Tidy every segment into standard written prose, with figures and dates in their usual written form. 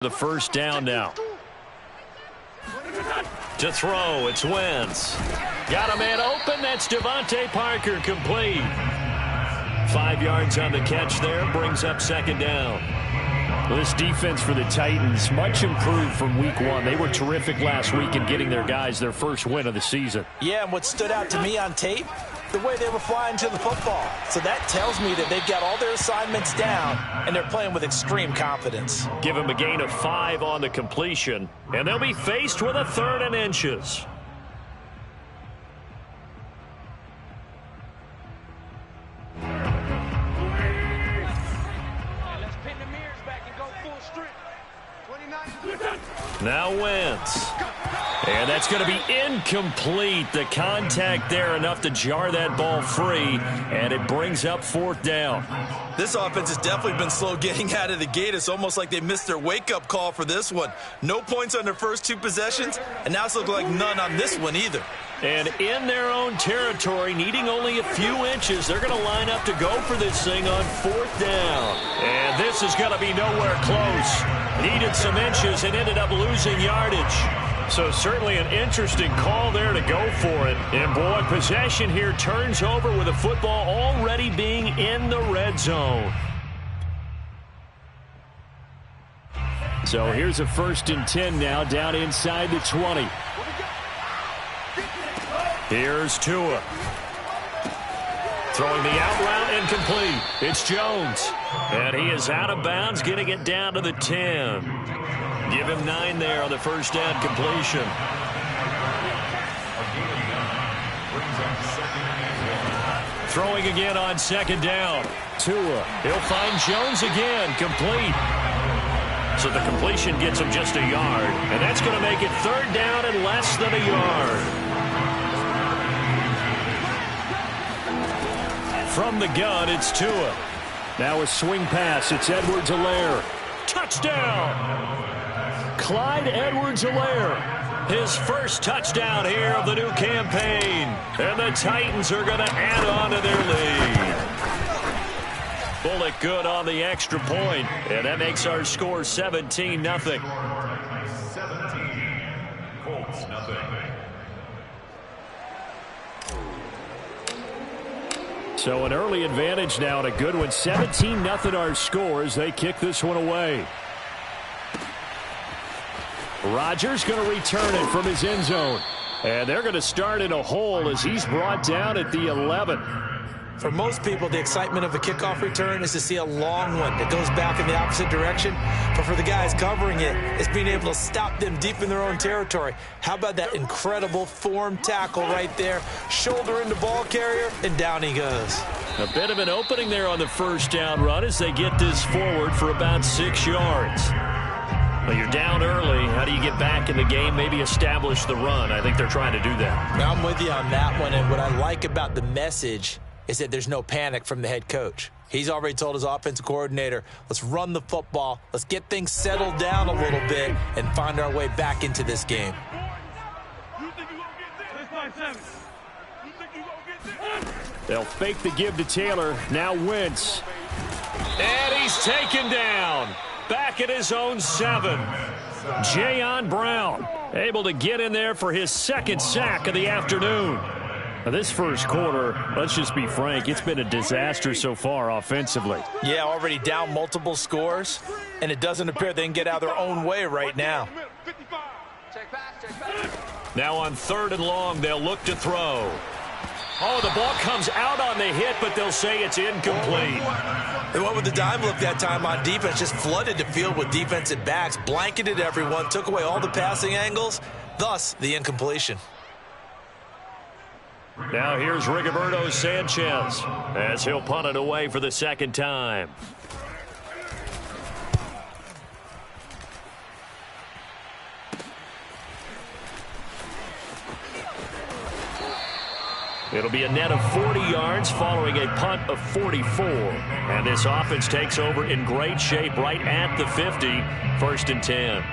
The first down now. To throw, it's Wentz. Got a man open, that's Devontae Parker, complete. 5 yards on the catch there, brings up second down. Well, this defense for the Titans, much improved from week one. They were terrific last week in getting their guys their first win of the season. Yeah, and what stood out to me on tape, the way they were flying to the football. So that tells me that they've got all their assignments down, and they're playing with extreme confidence. Give them a gain of 5 on the completion, and they'll be faced with a 3rd and inches. Now Wentz. And that's going to be incomplete. The contact there enough to jar that ball free, and it brings up 4th down. This offense has definitely been slow getting out of the gate. It's almost like they missed their wake-up call for this one. No points on their first 2 possessions, and now it's looking like none on this one either. And in their own territory, needing only a few inches, they're going to line up to go for this thing on 4th down. And this is going to be nowhere close. Needed some inches and ended up losing yardage. So certainly an interesting call there to go for it. And boy, possession here turns over with the football already being in the red zone. So here's a 1st and 10 now down inside the 20. Here's Tua. Throwing the out route incomplete. It's Jones. And he is out of bounds, getting it down to the 10. Give him 9 there on the first down completion. Throwing again on 2nd down. Tua. He'll find Jones again. Complete. So the completion gets him just a yard. And that's going to make it 3rd down and less than a yard. From the gun, it's Tua. Now a swing pass. It's Edwards-Helaire. Touchdown! Clyde Edwards-Helaire. His first touchdown here of the new campaign. And the Titans are going to add on to their lead. Bullock good on the extra point. And that makes our score 17-0. 17. Colts, nothing. So an early advantage now and a good one. 17-0 our score as they kick this one away. Rodgers going to return it from his end zone. And they're going to start in a hole as he's brought down at the 11. For most people, the excitement of a kickoff return is to see a long one that goes back in the opposite direction. But for the guys covering it, it's being able to stop them deep in their own territory. How about that incredible form tackle right there? Shoulder into ball carrier, and down he goes. A bit of an opening there on the first down run as they get this forward for about 6 yards. Well, you're down early. How do you get back in the game? Maybe establish the run. I think they're trying to do that. Now, I'm with you on that one, and what I like about the message is that there's no panic from the head coach. He's already told his offensive coordinator, let's run the football, let's get things settled down a little bit, and find our way back into this game. They'll fake the give to Taylor. Now Wentz. And he's taken down. Back at his own 7. Jayon Brown able to get in there for his 2nd sack of the afternoon. Now this first quarter, let's just be frank, it's been a disaster so far offensively. Yeah, already down multiple scores, and it doesn't appear they can get out of their own way right now. Now on 3rd and long, they'll look to throw. Oh, the ball comes out on the hit, but they'll say it's incomplete. They went with the dime look that time on defense, just flooded the field with defensive backs, blanketed everyone, took away all the passing angles, thus the incompletion. Now here's Rigoberto Sanchez as he'll punt it away for the 2nd time. It'll be a net of 40 yards following a punt of 44. And this offense takes over in great shape right at the 50. 1st and 10.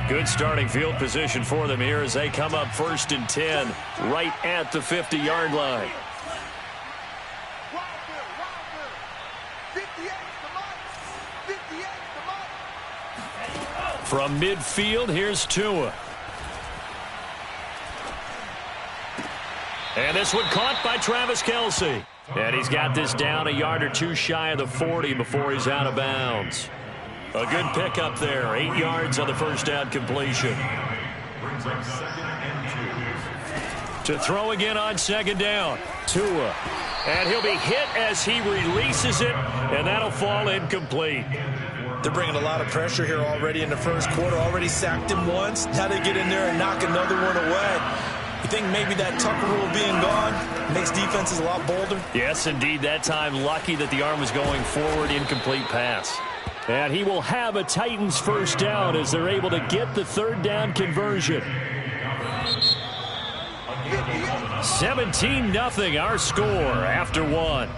Good starting field position for them here as they come up 1st and 10 right at the 50-yard line. From midfield, here's Tua. And this one caught by Travis Kelce. And he's got this down a yard or two shy of the 40 before he's out of bounds. A good pickup there. 8 yards on the first down completion. To throw again on second down. Tua. And he'll be hit as he releases it, and that'll fall incomplete. They're bringing a lot of pressure here already in the first quarter. Already sacked him once. Now they get in there and knock another one away. You think maybe that Tucker rule being gone makes defenses a lot bolder? Yes, indeed. That time, lucky that the arm was going forward. Incomplete pass. And he will have a Titans first down as they're able to get the third down conversion. 17-0 our score after one.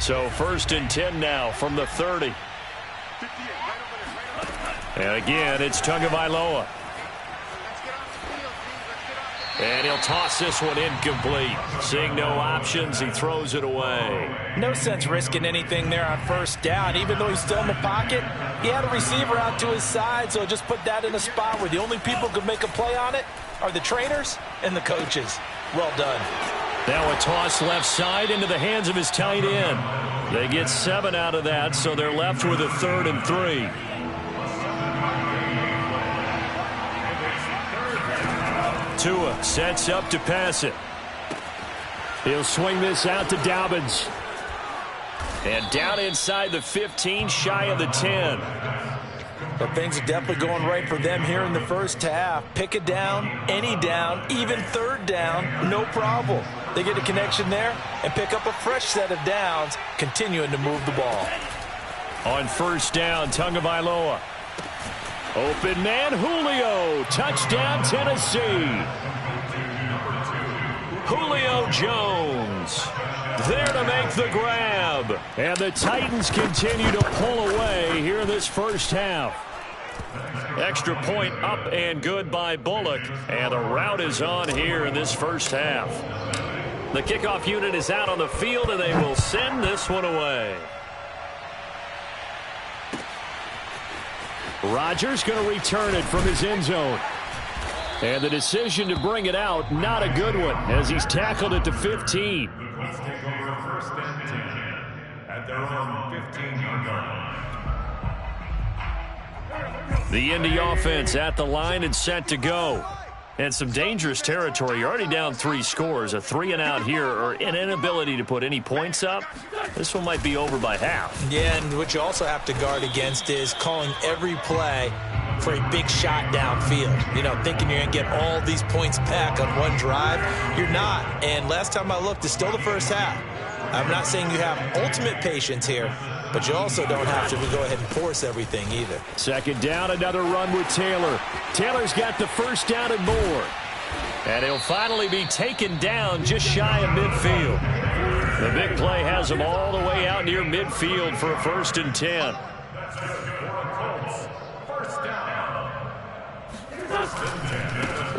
So first and 10 now from the 30. And again, it's Tagovailoa. And he'll toss this one incomplete. Seeing no options, he throws it away. No sense risking anything there on first down. Even though he's still in the pocket, he had a receiver out to his side, so just put that in a spot where the only people who could make a play on it are the trainers and the coaches. Well done. Now a toss left side into the hands of his tight end. They get 7 out of that, so they're left with a 3rd and 3. Tua sets up to pass it. He'll swing this out to Dobbins. And down inside the 15, shy of the 10. But things are definitely going right for them here in the first half. Pick it down, any down, even third down, no problem. They get a connection there and pick up a fresh set of downs, continuing to move the ball. On first down, Tagovailoa. Open man, Julio. Touchdown, Tennessee. Julio Jones there to make the grab. And the Titans continue to pull away here in this first half. Extra point up and good by Bullock. And the route is on here in this first half. The kickoff unit is out on the field, and they will send this one away. Rodgers going to return it from his end zone. And the decision to bring it out, not a good one, as he's tackled at the 15. Let's take over first and 10 at their own 15-yard line. The Indy offense at the line and set to go. And some dangerous territory. You're already down 3 scores. A 3-and-out here, or an inability to put any points up. This one might be over by half. Yeah, and what you also have to guard against is calling every play for a big shot downfield. You know, thinking you're going to get all these points back on one drive. You're not. And last time I looked, it's still the first half. I'm not saying you have ultimate patience here, but you also don't have to go ahead and force everything either. Second down, another run with Taylor. Taylor's got the first down and more. And he'll finally be taken down just shy of midfield. The big play has him all the way out near midfield for a first and 10.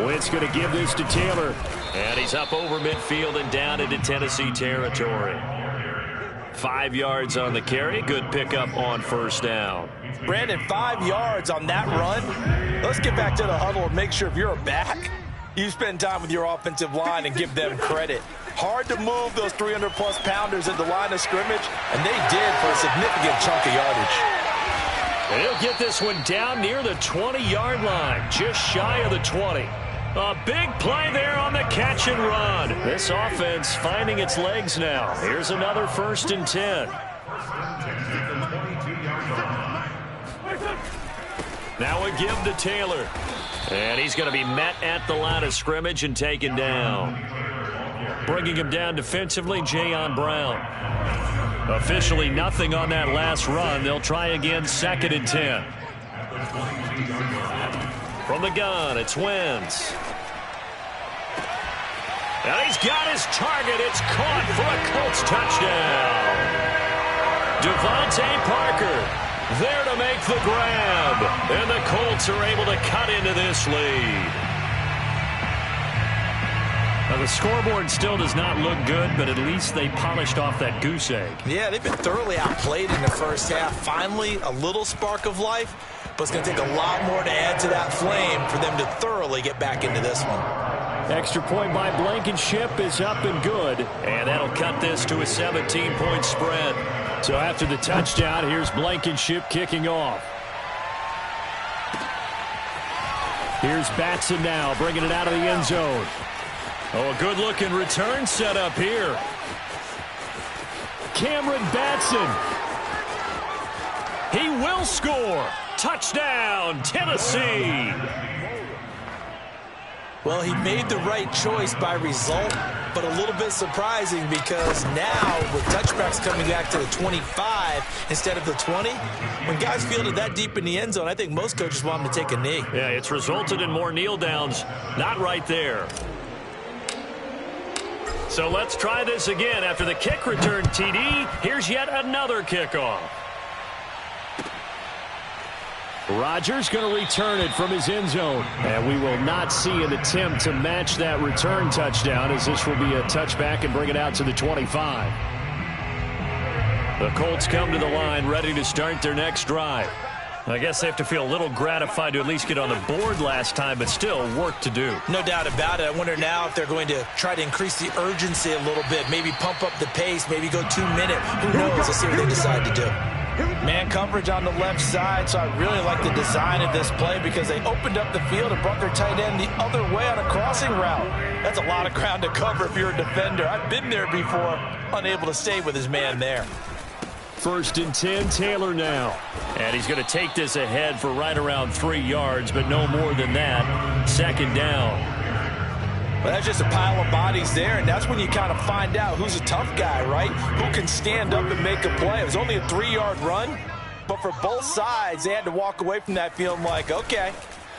Wentz going to give this to Taylor. And he's up over midfield and down into Tennessee territory. 5 yards on the carry. Good pickup on first down. Brandon, 5 yards on that run. Let's get back to the huddle and make sure if you're a back, you spend time with your offensive line and give them credit. Hard to move those 300-plus pounders at the line of scrimmage, and they did for a significant chunk of yardage. And he'll get this one down near the 20-yard line, just shy of the 20. A big play there on the catch and run. This offense finding its legs now. Here's another first and 10. Now a give to Taylor. And he's going to be met at the line of scrimmage and taken down. Bringing him down defensively, Jayon Brown. Officially nothing on that last run. They'll try again, second and 10. From the gun, it's Wentz. And he's got his target. It's caught for a Colts touchdown. Devontae Parker there to make the grab. And the Colts are able to cut into this lead. Well, the scoreboard still does not look good, but at least they polished off that goose egg. Yeah, they've been thoroughly outplayed in the first half. Finally, a little spark of life, but it's going to take a lot more to add to that flame for them to thoroughly get back into this one. Extra point by Blankenship is up and good, and that'll cut this to a 17-point spread. So after the touchdown, here's Blankenship kicking off. Here's Batson now, bringing it out of the end zone. Oh, a good-looking return set up here. Cameron Batson. He will score. Touchdown, Tennessee. Well, he made the right choice by result, but a little bit surprising because now with touchbacks coming back to the 25 instead of the 20, when guys fielded that deep in the end zone, I think most coaches want them to take a knee. Yeah, it's resulted in more kneel downs. Not right there. So let's try this again. After the kick return TD, here's yet another kickoff. Rodgers going to return it from his end zone. And we will not see an attempt to match that return touchdown, as this will be a touchback and bring it out to the 25. The Colts come to the line ready to start their next drive. I guess they have to feel a little gratified to at least get on the board last time, but still work to do. No doubt about it. I wonder now if they're going to try to increase the urgency a little bit, maybe pump up the pace, maybe go 2 minutes. Who knows? Let's see what they decide to do. Man coverage on the left side, so I really like the design of this play because they opened up the field and brought their tight end the other way on a crossing route. That's a lot of ground to cover if you're a defender. I've been there before, unable to stay with his man there. 1st and 10, Taylor now. And he's going to take this ahead for right around 3 yards, but no more than that. 2nd down. Well, that's just a pile of bodies there, and that's when you kind of find out who's a tough guy, right? Who can stand up and make a play. It was only a 3-yard run, but for both sides, they had to walk away from that feeling like, okay,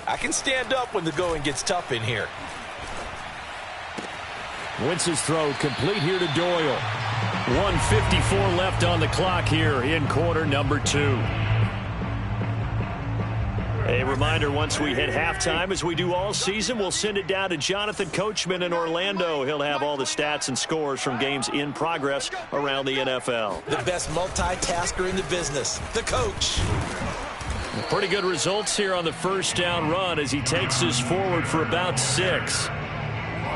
I can stand up when the going gets tough in here. Wentz's throw complete here to Doyle. 1:54 left on the clock here in quarter number 2. A reminder, once we hit halftime, as we do all season, we'll send it down to Jonathan Coachman in Orlando. He'll have all the stats and scores from games in progress around the NFL. The best multitasker in the business, the coach. Pretty good results here on the 1st down run as he takes us forward for about 6.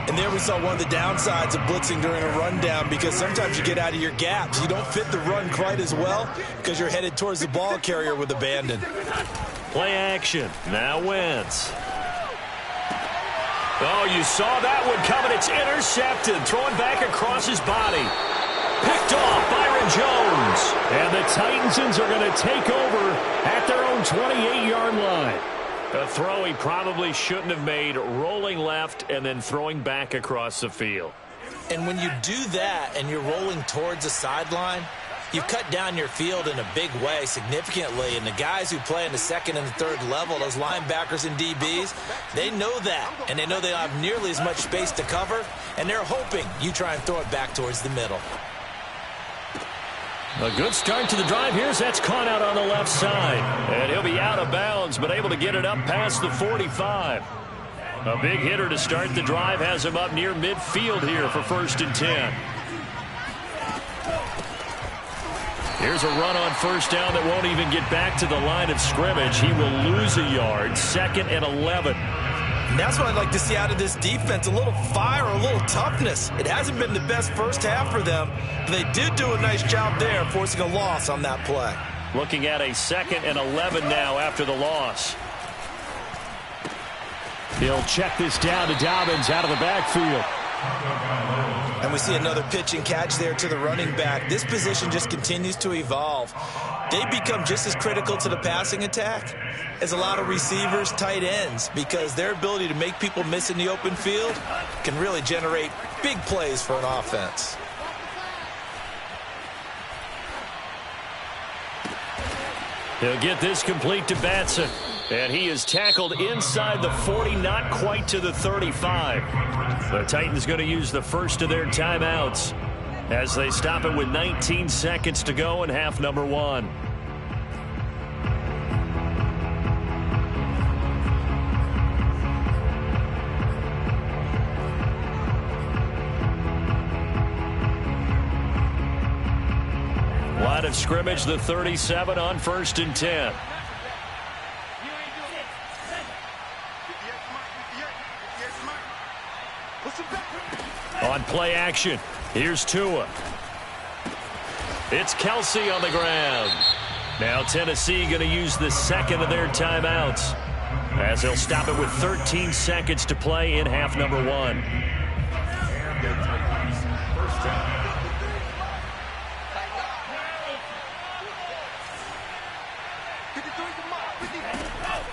And there we saw one of the downsides of blitzing during a rundown because sometimes you get out of your gaps. You don't fit the run quite as well because you're headed towards the ball carrier with abandon. Play action. Now Wentz. Oh, you saw that one coming. It's intercepted. Throwing back across his body. Picked off Byron Jones. And the Titans are going to take over at their own 28-yard line. A throw he probably shouldn't have made, rolling left and then throwing back across the field. And when you do that and you're rolling towards the sideline, you've cut down your field in a big way significantly. And the guys who play in the 2nd and the 3rd level, those linebackers and DBs, they know that. And they know they don't have nearly as much space to cover. And they're hoping you try and throw it back towards the middle. A good start to the drive. Here's that's caught out on the left side. And he'll be out of bounds, but able to get it up past the 45. A big hitter to start the drive has him up near midfield here for 1st and 10. Here's a run on 1st down that won't even get back to the line of scrimmage. He will lose a yard. 2nd and 11. And that's what I'd like to see out of this defense, a little fire, a little toughness. It hasn't been the best first half for them, but they did do a nice job there, forcing a loss on that play. Looking at a 2nd and 11 now after the loss. He'll check this down to Dobbins out of the backfield. And we see another pitch and catch there to the running back. This position just continues to evolve. They become just as critical to the passing attack as a lot of receivers, tight ends, because their ability to make people miss in the open field can really generate big plays for an offense. He'll get this complete to Batson. And he is tackled inside the 40, not quite to the 35. The Titans going to use the first of their timeouts as they stop it with 19 seconds to go in half number 1. Line of scrimmage, the 37 on 1st and 10. On play action, here's Tua. It's Kelce on the ground. Now Tennessee going to use the second of their timeouts, as they'll stop it with 13 seconds to play in half number 1.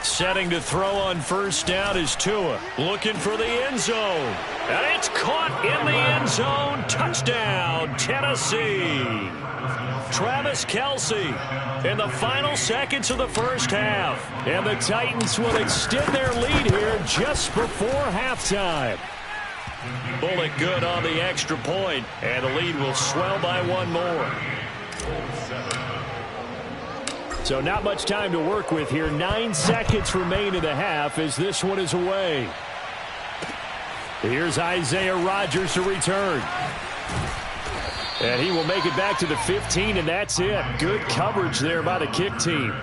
Setting to throw on 1st down is Tua. Looking for the end zone. And it's caught in the end zone. Touchdown, Tennessee. Travis Kelce in the final seconds of the first half. And the Titans will extend their lead here just before halftime. Bullock good on the extra point, and the lead will swell by one more. So not much time to work with here. 9 seconds remain in the half as this one is away. Here's Isaiah Rodgers to return. And he will make it back to the 15, and that's it. Good coverage there by the kick team.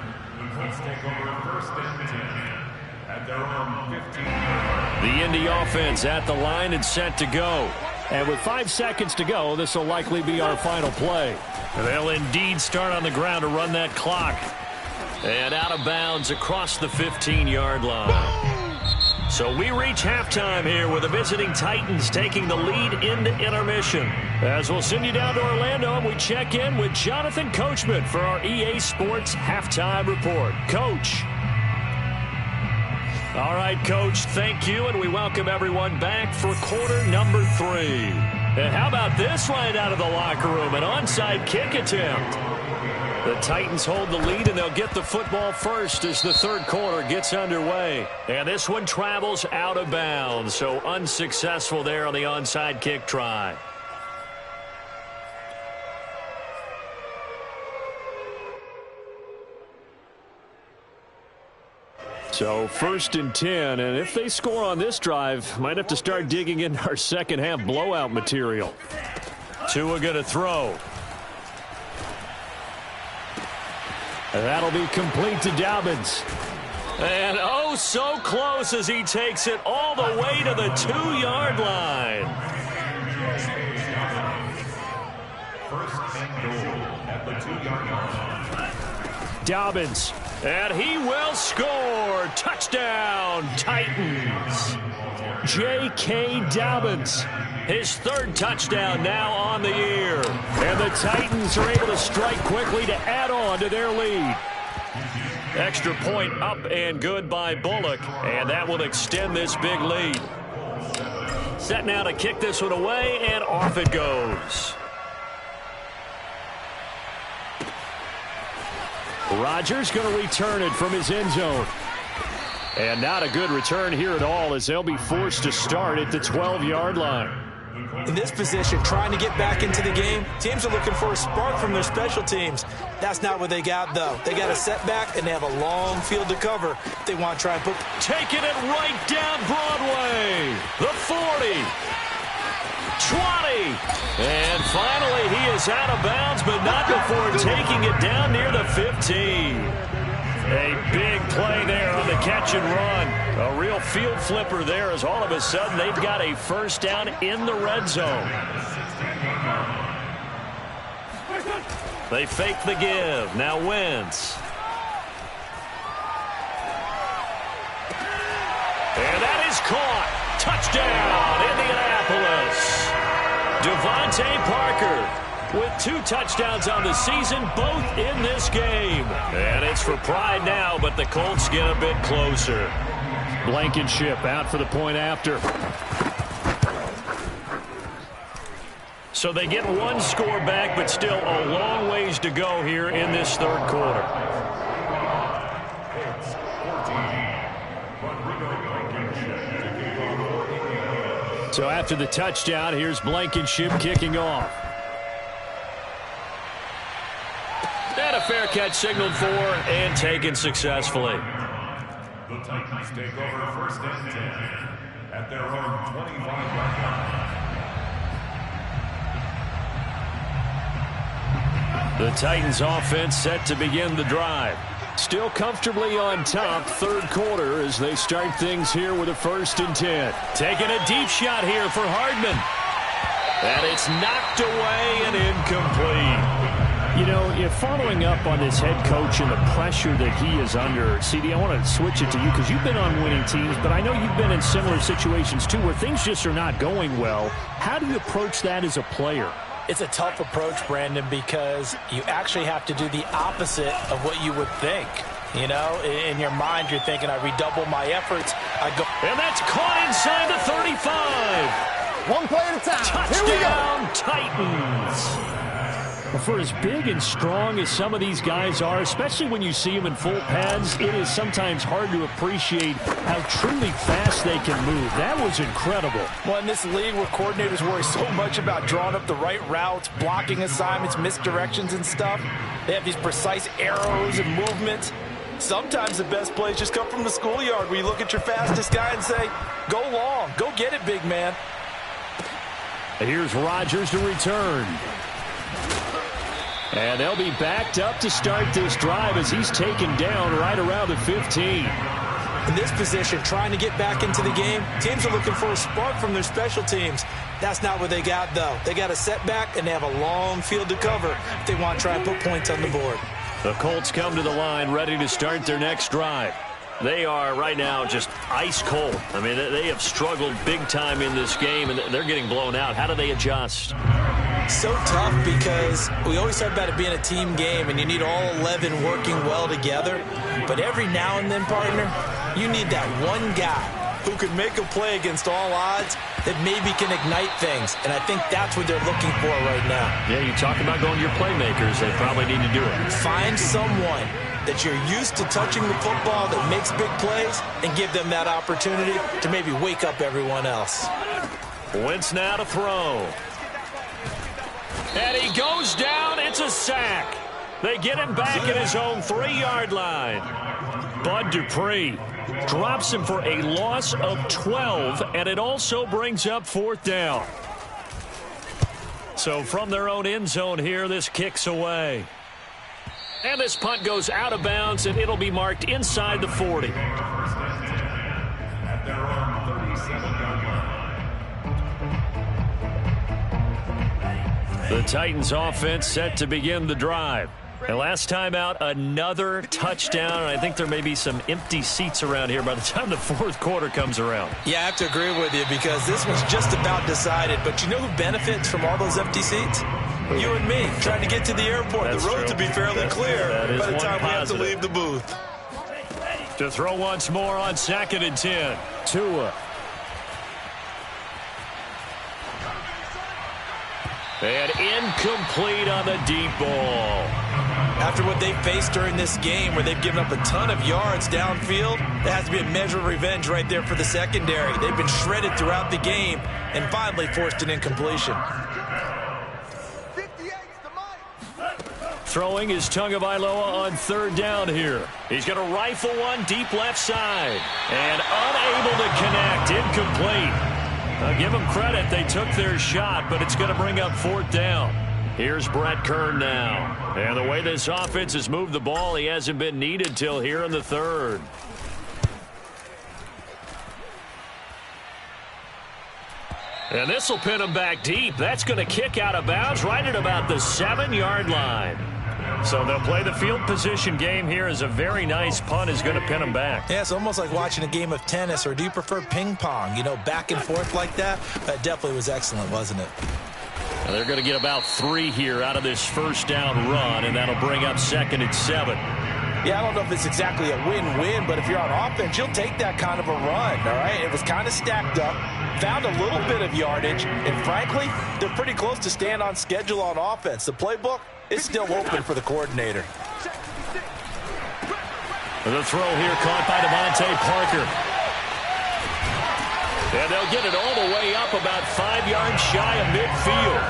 The Indy offense at the line and set to go. And with 5 seconds to go, this will likely be our final play. They'll indeed start on the ground to run that clock. And out of bounds across the 15-yard line. So we reach halftime here with the visiting Titans taking the lead into intermission. As we'll send you down to Orlando, and we check in with Jonathan Coachman for our EA Sports Halftime Report. Coach. All right, Coach, thank you, and we welcome everyone back for quarter number 3. And how about this right out of the locker room, an onside kick attempt. The Titans hold the lead, and they'll get the football first as the third quarter gets underway. And this one travels out of bounds, so unsuccessful there on the onside kick try. So 1st and 10, and if they score on this drive, might have to start digging in our second half blowout material. Tua going to throw. And that'll be complete to Dobbins. And oh, so close as he takes it all the way to the 2-yard line. First and goal at the 2-yard line. Dobbins. And he will score. Touchdown, Titans. J.K. Dobbins. His 3rd touchdown now on the year. And the Titans are able to strike quickly to add on to their lead. Extra point up and good by Bullock. And that will extend this big lead. Set now to kick this one away, and off it goes. Rodgers going to return it from his end zone. And not a good return here at all, as they'll be forced to start at the 12-yard line. In this position, trying to get back into the game, teams are looking for a spark from their special teams. That's not what they got, though. They got a setback, and they have a long field to cover if they want to try and put... Taking it right down Broadway. The 40. 20. And finally, he is out of bounds, but not before taking it down near the 15. A big play there on the catch and run. A real field flipper there, as all of a sudden they've got a first down in the red zone. They fake the give. Now Wentz. And that is caught. Touchdown, Indianapolis. Devontae Parker with 2 touchdowns on the season, both in this game. And it's for pride now, but the Colts get a bit closer. Blankenship out for the point after. So they get 1 score back, but still a long ways to go here in this third quarter. So after the touchdown, here's Blankenship kicking off. And a fair catch signaled for and taken successfully. The Titans take over 1st and 10 at their own 25-yard line. The Titans offense set to begin the drive. Still comfortably on top, third quarter as they start things here with a 1st and 10. Taking a deep shot here for Hardman. And it's knocked away and incomplete. You know, if following up on this head coach and the pressure that he is under, CD, I want to switch it to you because you've been on winning teams, but I know you've been in similar situations too where things just are not going well. How do you approach that as a player? It's a tough approach, Brandon, because you actually have to do the opposite of what you would think. You know, in your mind, you're thinking, I redouble my efforts. I go. And that's caught inside the 35. One play at a time. Touchdown, Titans. Well, for as big and strong as some of these guys are, especially when you see them in full pads, it is sometimes hard to appreciate how truly fast they can move. That was incredible. Well, in this league where coordinators worry so much about drawing up the right routes, blocking assignments, misdirections and stuff, they have these precise arrows and movements. Sometimes the best plays just come from the schoolyard where you look at your fastest guy and say, go long, go get it, big man. Here's Rodgers to return. And they'll be backed up to start this drive as he's taken down right around the 15. In this position, trying to get back into the game, teams are looking for a spark from their special teams. That's not what they got, though. They got a setback, and they have a long field to cover if they want to try and put points on the board. The Colts come to the line ready to start their next drive. They are right now just ice cold. I mean, they have struggled big time in this game, and they're getting blown out. How do they adjust? So tough because we always talk about it being a team game and you need all 11 working well together. But every now and then, partner, you need that one guy who can make a play against all odds that maybe can ignite things. And I think that's what they're looking for right now. Yeah, you talk about going to your playmakers. They probably need to do it. Find someone that you're used to touching the football that makes big plays and give them that opportunity to maybe wake up everyone else. Wentz now to throw. And he goes down. It's a sack. They get him back at his own 3-yard line. Bud Dupree drops him for a loss of 12, and it also brings up 4th down. So from their own end zone here, this kicks away. And this punt goes out of bounds, and it'll be marked inside the 40. At their own 37-yard line. The Titans offense set to begin the drive. And last time out, another touchdown. And I think there may be some empty seats around here by the time the 4th quarter comes around. Yeah, I have to agree with you because this one's just about decided. But you know who benefits from all those empty seats? You and me, trying to get to the airport. That's the road true. to be fairly clear by the time we have to positive. leave the booth. To throw once more on 2nd and 10. Tua. And incomplete on the deep ball. After what they faced during this game where they've given up a ton of yards downfield, there has to be a measure of revenge right there for the secondary. They've been shredded throughout the game and finally forced an incompletion. Throwing is Tagovailoa on 3rd down here. He's going to rifle one deep left side. And unable to connect. Incomplete. I'll give them credit. They took their shot, but it's going to bring up 4th down. Here's Brett Kern now. And the way this offense has moved the ball, he hasn't been needed till here in the 3rd. And this will pin him back deep. That's going to kick out of bounds right at about the 7-yard line. So they'll play the field position game here as a very nice punt is going to pin them back. Yeah, it's almost like watching a game of tennis, or do you prefer ping pong? You know, back and forth like that? That definitely was excellent, wasn't it? Now they're going to get about 3 here out of this 1st down run, and that'll bring up 2nd and 7. Yeah, I don't know if it's exactly a win-win, but if you're on offense, you'll take that kind of a run, all right? It was kind of stacked up, found a little bit of yardage, and frankly, they're pretty close to staying on schedule on offense. The playbook is still open for the coordinator. The throw here caught by Devontae Parker. And they'll get it all the way up about 5 yards shy of midfield.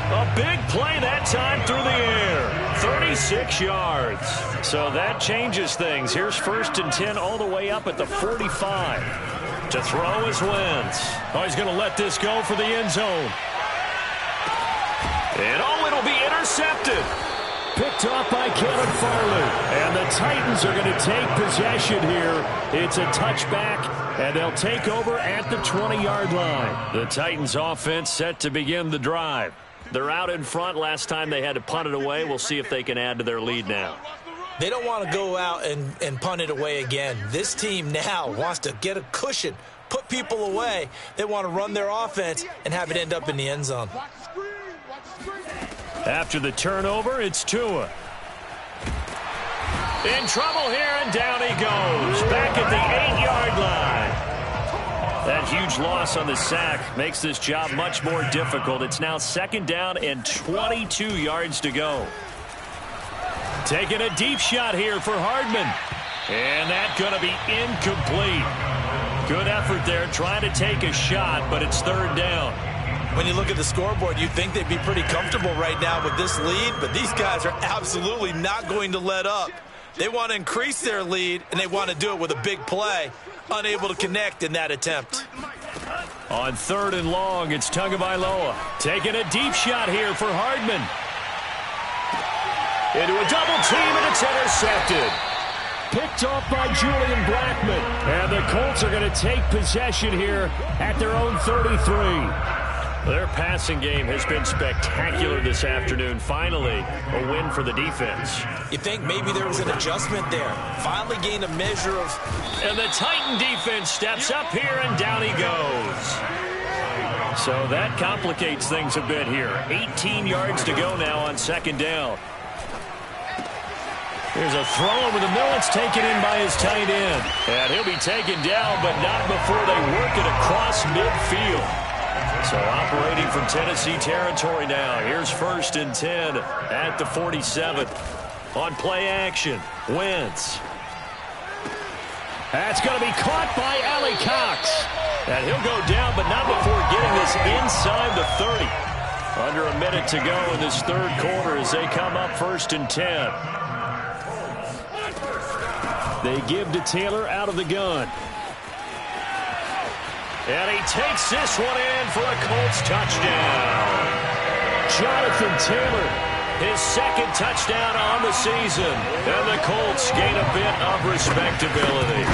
A big play that time through the air. 36 yards. So that changes things. Here's 1st and 10 all the way up at the 45. To throw is Wentz. Oh, he's going to let this go for the end zone. And oh, it'll be intercepted. Picked off by Caleb Farley. And the Titans are going to take possession here. It's a touchback, and they'll take over at the 20-yard line. The Titans offense set to begin the drive. They're out in front. Last time they had to punt it away. We'll see if they can add to their lead now. They don't want to go out and punt it away again. This team now wants to get a cushion, put people away. They want to run their offense and have it end up in the end zone. After the turnover, it's Tua. In trouble here, and down he goes. Back at the 8-yard line. That huge loss on the sack makes this job much more difficult. It's now 2nd down and 22 yards to go. Taking a deep shot here for Hardman. And that's going to be incomplete. Good effort there trying to take a shot, but it's 3rd down. When you look at the scoreboard, you'd think they'd be pretty comfortable right now with this lead, but these guys are absolutely not going to let up. They want to increase their lead, and they want to do it with a big play. Unable to connect in that attempt. On 3rd and long, it's Tagovailoa. Taking a deep shot here for Hardman. Into a double team, and it's intercepted. Picked off by Julian Blackmon. And the Colts are going to take possession here at their own 33. Their passing game has been spectacular this afternoon. Finally, a win for the defense. You think maybe there was an adjustment there. Finally gained a measure of... And the Titan defense steps up here, and down he goes. So that complicates things a bit here. 18 yards to go now on 2nd down. Here's a throw over the middle. It's taken in by his tight end. And he'll be taken down, but not before they work it across midfield. So operating from Tennessee territory now. Here's 1st and 10 at the 47. On play action, Wentz. That's going to be caught by Allie Cox. And he'll go down, but not before getting this inside the 30. Under a minute to go in this 3rd quarter as they come up 1st and 10. They give to Taylor out of the gun. And he takes this one in for a Colts touchdown. Jonathan Taylor, his 2nd touchdown on the season. And the Colts gain a bit of respectability.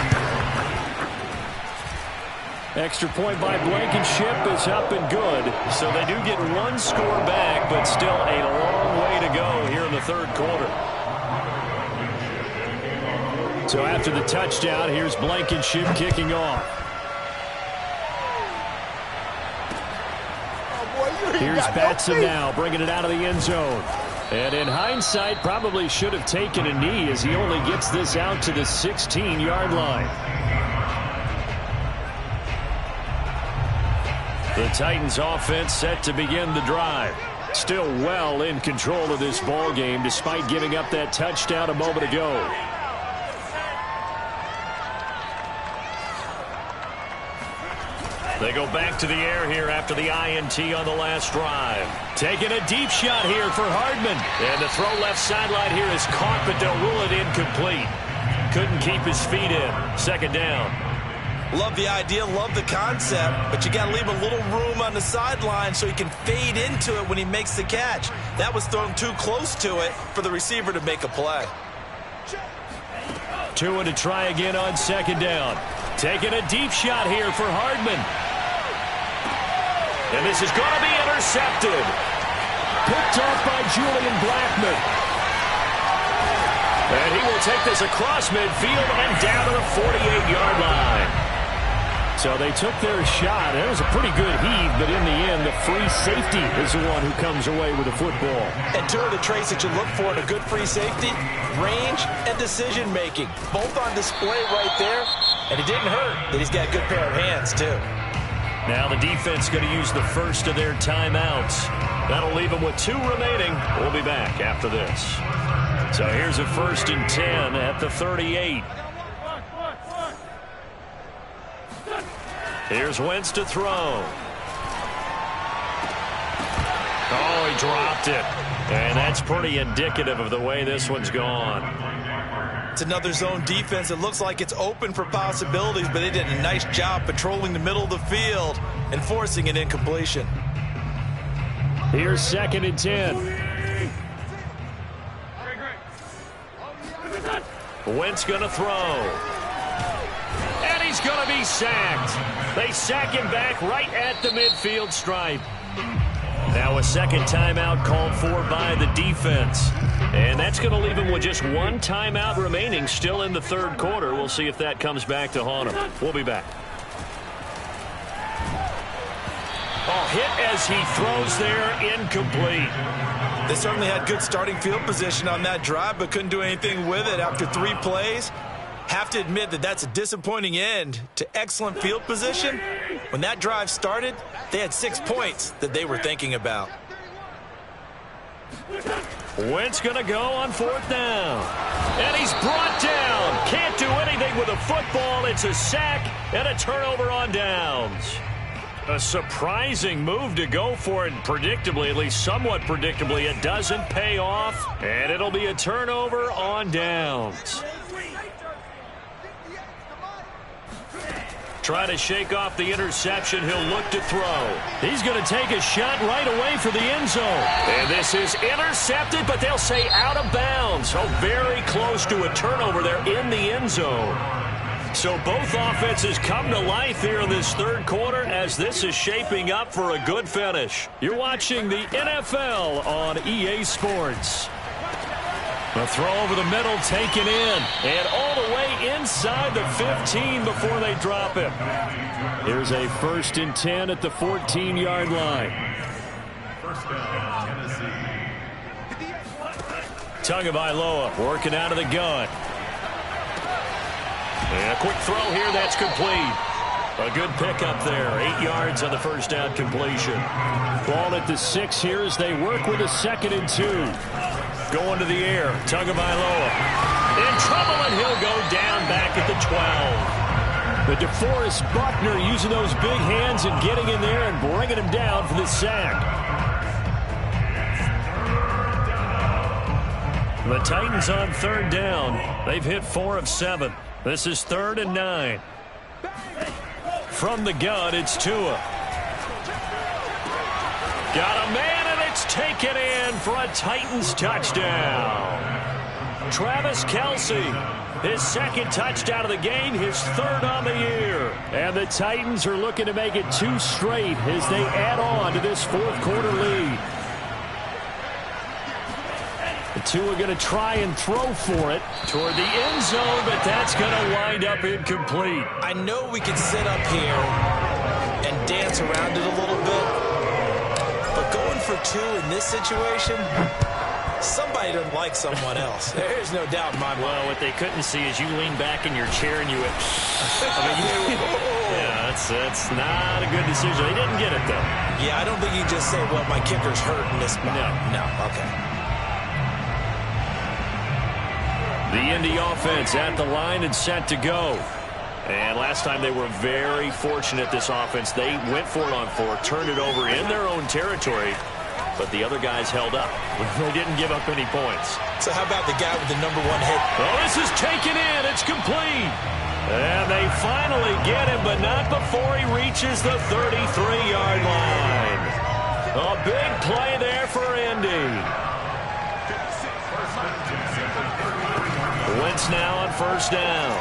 Extra point by Blankenship is up and good. So they do get 1 score back, but still a long way to go here in the 3rd quarter. So after the touchdown, here's Blankenship kicking off. Here's Batson now, bringing it out of the end zone. And in hindsight, probably should have taken a knee as he only gets this out to the 16-yard line. The Titans offense set to begin the drive. Still well in control of this ball game despite giving up that touchdown a moment ago. They go back to the air here after the INT on the last drive. Taking a deep shot here for Hardman. And the throw left sideline here is caught, but they'll rule it incomplete. Couldn't keep his feet in. 2nd down. Love the idea, love the concept, but you got to leave a little room on the sideline so he can fade into it when he makes the catch. That was thrown too close to it for the receiver to make a play. Tua to try again on 2nd down. Taking a deep shot here for Hardman. And this is going to be intercepted. Picked off by Julian Blackmon. And he will take this across midfield and down to the 48-yard line. So they took their shot. It was a pretty good heave, but in the end, the free safety is the one who comes away with the football. And 2 of the traits that you look for in a good free safety, range and decision-making. Both on display right there. And it didn't hurt that he's got a good pair of hands, too. Now the defense going to use the first of their timeouts. That'll leave them with 2 remaining. We'll be back after this. So here's a 1st and 10 at the 38. Here's Wentz to throw. Oh, he dropped it. And that's pretty indicative of the way this one's gone. It's another zone defense. It looks like it's open for possibilities, but they did a nice job patrolling the middle of the field and forcing an incompletion. Here's 2nd and 10. Wentz going to throw. And he's going to be sacked. They sack him back right at the midfield stripe. Now a second timeout called for by the defense. And that's going to leave him with just one timeout remaining still in the third quarter. We'll see if that comes back to haunt him. We'll be back. Oh, hit as he throws there, incomplete. They certainly had good starting field position on that drive, but couldn't do anything with it after 3 plays. Have to admit that that's a disappointing end to excellent field position. When that drive started, they had 6 points that they were thinking about. Wentz going to go on 4th down. And he's brought down. Can't do anything with a football. It's a sack and a turnover on downs. A surprising move to go for it. Predictably, at least somewhat predictably, it doesn't pay off. And it'll be a turnover on downs. Try to shake off the interception. He'll look to throw. He's going to take a shot right away for the end zone. And this is intercepted, but they'll say out of bounds. So very close to a turnover there in the end zone. So both offenses come to life here in this third quarter as this is shaping up for a good finish. You're watching the NFL on EA Sports. A throw over the middle taken in. And all the way inside the 15 before they drop him. Here's a 1st and 10 at the 14-yard line. First down, Tennessee. Tagovailoa working out of the gun. And a quick throw here, that's complete. A good pickup there. 8 yards on the first down completion. Ball at the 6 here as they work with a 2nd and 2. Going to the air. Tagovailoa in trouble, and he'll go down back at the 12. But DeForest Buckner using those big hands and getting in there and bringing him down for the sack. The Titans on 3rd down. They've hit 4 of 7. This is 3rd and 9. From the gun, it's Tua. Got a man, and it's taken in for a Titans touchdown. Travis Kelce, his 2nd touchdown of the game, his 3rd on the year. And the Titans are looking to make it 2 straight as they add on to this 4th quarter lead. The Tua going to try and throw for it toward the end zone, but that's going to wind up incomplete. I know we can sit up here and dance around it a little bit, but going for 2 in this situation, somebody doesn't like someone else. There's no doubt in my mind. Well, what they couldn't see is you lean back in your chair and you went, yeah, that's not a good decision. They didn't get it, though. Yeah, I don't think you just say, well, my kicker's hurt in this spot. No, okay. The Indy offense at the line and set to go. And last time they were very fortunate, this offense. They went for it on 4, turned it over in their own territory, but the other guys held up. They didn't give up any points. So how about the guy with the #1 hit? Well, this is taken in. It's complete. And they finally get him, but not before he reaches the 33-yard line. A big play there for Indy. Wentz now on 1st down.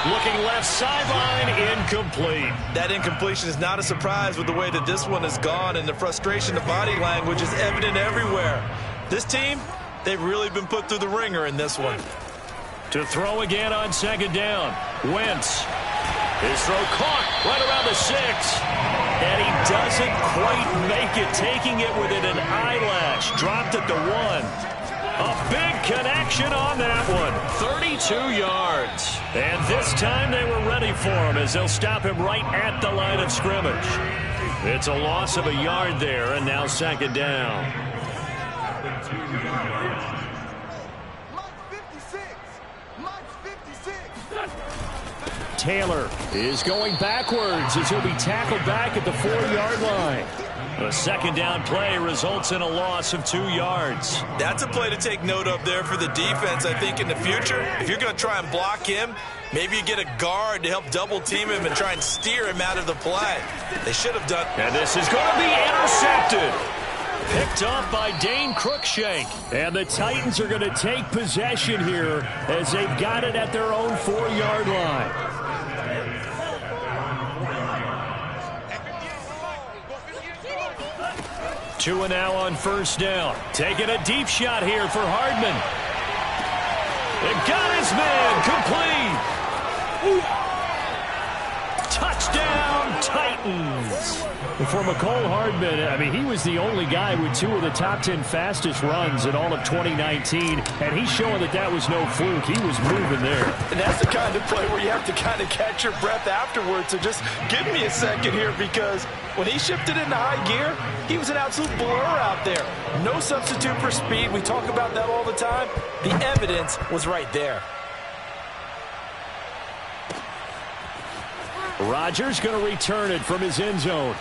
Looking left sideline, incomplete. That incompletion is not a surprise with the way that this one has gone, and the frustration, the body language is evident everywhere. This team, they've really been put through the ringer in this one. To throw again on 2nd down. Wentz. His throw caught right around the 6. And he doesn't quite make it, taking it within an eyelash. Dropped at the 1. A big connection on that one. 32 yards. And this time they were ready for him as they'll stop him right at the line of scrimmage. It's a loss of a yard there, and now 2nd down. Taylor is going backwards as he'll be tackled back at the 4-yard line. A 2nd down play results in a loss of 2 yards. That's a play to take note of there for the defense, I think, in the future. If you're going to try and block him, maybe you get a guard to help double-team him and try and steer him out of the play. They should have done. And this is going to be intercepted. Picked off by Dane Cruikshank. And the Titans are going to take possession here as they've got it at their own 4-yard line. 2 and now on first down. Taking a deep shot here for Hardman. It got his man complete. Touchdown, Titans. For Mecole Hardman, I mean, he was the only guy with 2 of the top 10 fastest runs in all of 2019, and he's showing that that was no fluke. He was moving there. And that's the kind of play where you have to kind of catch your breath afterwards. So just give me a second here, because when he shifted into high gear, he was an absolute blur out there. No substitute for speed. We talk about that all the time. The evidence was right there. Rodgers going to return it from his end zone.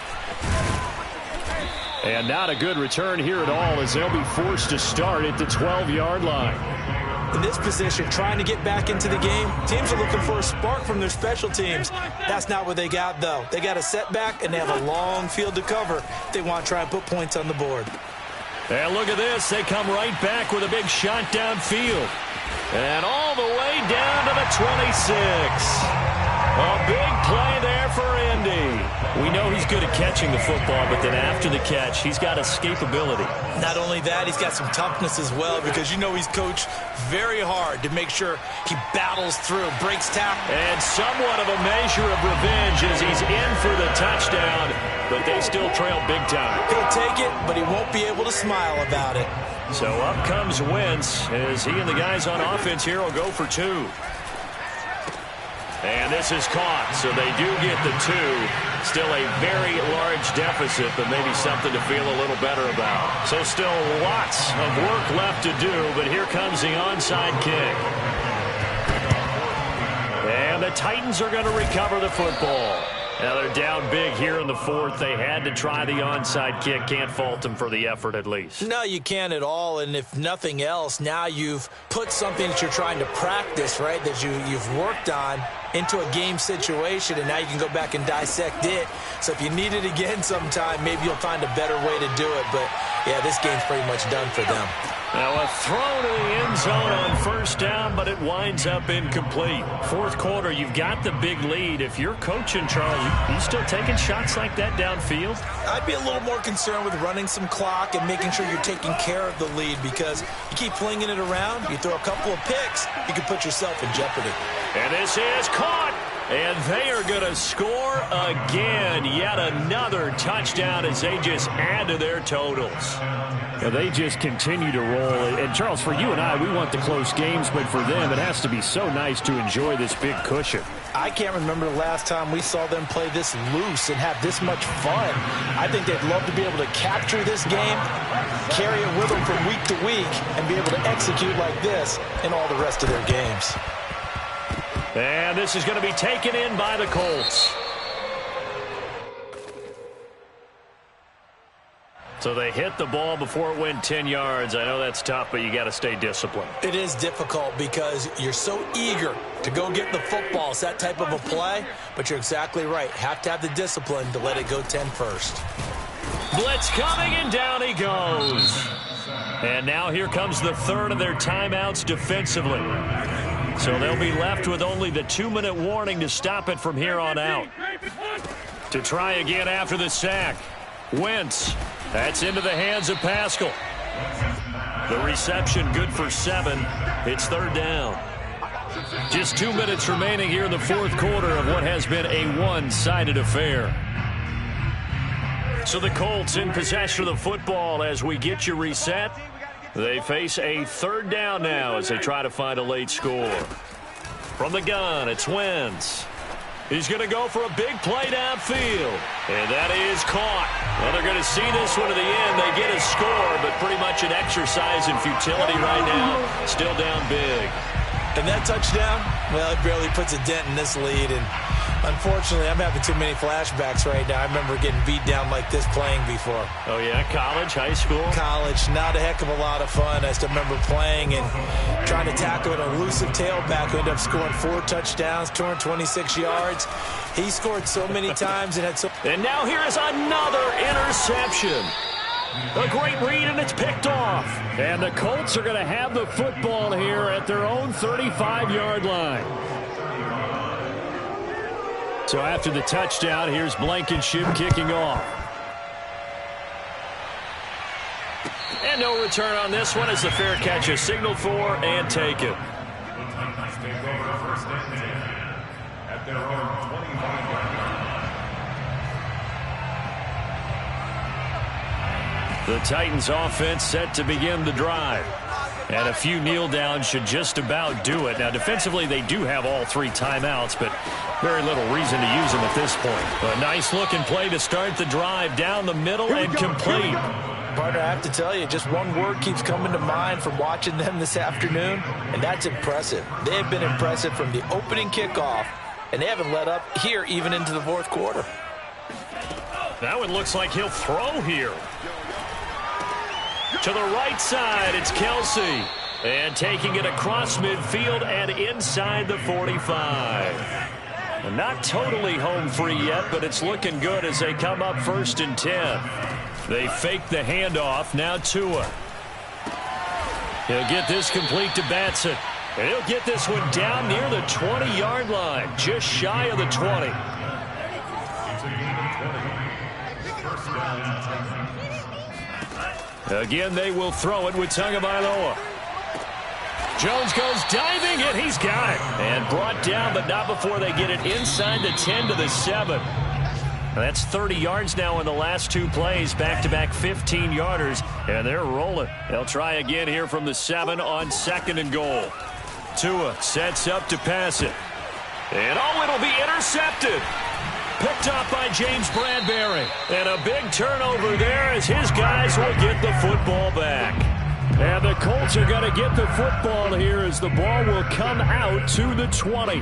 And not a good return here at all, as they'll be forced to start at the 12-yard line. In this position, trying to get back into the game, teams are looking for a spark from their special teams. That's not what they got, though. They got a setback, and they have a long field to cover if they want to try and put points on the board. And look at this. They come right back with a big shot downfield. And all the way down to the 26. A big play there for Indy. We know he's good at catching the football, but then after the catch, he's got escapability. Not only that, he's got some toughness as well, because you know he's coached very hard to make sure he battles through, breaks tackle. And somewhat of a measure of revenge as he's in for the touchdown, but they still trail big time. He'll take it, but he won't be able to smile about it. So up comes Wentz as he and the guys on offense here will go for 2. And this is caught, so they do get the 2. Still a very large deficit, but maybe something to feel a little better about. So still lots of work left to do, but here comes the onside kick. And the Titans are going to recover the football. Now they're down big here in the 4th. They had to try the onside kick. Can't fault them for the effort at least. No, you can't at all. And if nothing else, now you've put something that you're trying to practice, right, that you've worked on into a game situation, and now you can go back and dissect it. So if you need it again sometime, maybe you'll find a better way to do it. But, yeah, this game's pretty much done for them. Now a throw to the end zone on first down, but it winds up incomplete. 4th quarter, you've got the big lead. If you're coaching, Charles, you still taking shots like that downfield? I'd be a little more concerned with running some clock and making sure you're taking care of the lead, because you keep flinging it around, you throw a couple of picks, you can put yourself in jeopardy. And this is caught. And they are going to score again. Yet another touchdown as they just add to their totals. Well, they just continue to roll. And, Charles, for you and I, we want the close games, but for them, it has to be so nice to enjoy this big cushion. I can't remember the last time we saw them play this loose and have this much fun. I think they'd love to be able to capture this game, carry it with them from week to week, and be able to execute like this in all the rest of their games. And this is going to be taken in by the Colts. So they hit the ball before it went 10 yards. I know that's tough, but you got to stay disciplined. It is difficult because you're so eager to go get the football. It's that type of a play, but you're exactly right. Have to have the discipline to let it go 10 first. Blitz coming, and down he goes. And now here comes the 3rd of their timeouts defensively. So they'll be left with only the 2-minute warning to stop it from here on out. To try again after the sack. Wentz. That's into the hands of Pascal. The reception good for 7. It's 3rd down. Just 2 minutes remaining here in the 4th quarter of what has been a one-sided affair. So the Colts in possession of the football as we get you reset. They face a 3rd down now as they try to find a late score. From the gun, it's Wentz. He's going to go for a big play downfield. And that is caught. Well, they're going to see this one to the end. They get a score, but pretty much an exercise in futility right now. Still down big. And that touchdown, well, it barely puts a dent in this lead. And unfortunately, I'm having too many flashbacks right now. I remember getting beat down like this playing before. Oh, yeah? College, high school? College. Not a heck of a lot of fun. I still remember playing and trying to tackle an elusive tailback who ended up scoring 4 touchdowns, 226 yards. He scored so many times and had so... And now here is another interception. A great read, and it's picked off. And the Colts are going to have the football here at their own 35-yard line. So after the touchdown, here's Blankenship kicking off. And no return on this one as the fair catch is signaled for and taken. The Titans take over first and 10 at their own 25-yard line. The Titans offense set to begin the drive. And a few kneel downs should just about do it. Now, defensively, they do have all 3 timeouts, but very little reason to use them at this point. A nice-looking play to start the drive down the middle and complete. Partner, I have to tell you, just one word keeps coming to mind from watching them this afternoon, and that's impressive. They have been impressive from the opening kickoff, and they haven't let up here even into the fourth quarter. That one looks like he'll throw here. To the right side, it's Kelsey. And taking it across midfield and inside the 45. And not totally home free yet, but it's looking good as they come up 1st and 10. They fake the handoff. Now Tua. He'll get this complete to Batson. And he'll get this one down near the 20-yard line, just shy of the 20. It's a gain of 20. First down, 10. Again, they will throw it with Tagovailoa. Jones goes diving, and he's got it. And brought down, but not before they get it inside the 10 to the 7. That's 30 yards now in the last 2 plays, back-to-back 15-yarders, and they're rolling. They'll try again here from the 7 on 2nd and goal. Tua sets up to pass it. And it'll be intercepted. Picked up by James Bradbury. And a big turnover there as his guys will get the football back. And the Colts are going to get the football here as the ball will come out to the 20.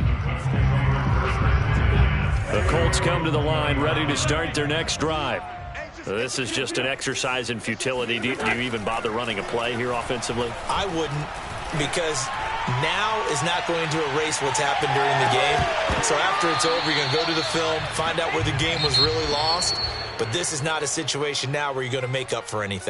The Colts come to the line ready to start their next drive. This is just an exercise in futility. Do you even bother running a play here offensively? I wouldn't, because now is not going to erase what's happened during the game. So after it's over, you're going to go to the film, find out where the game was really lost. But this is not a situation now where you're going to make up for anything.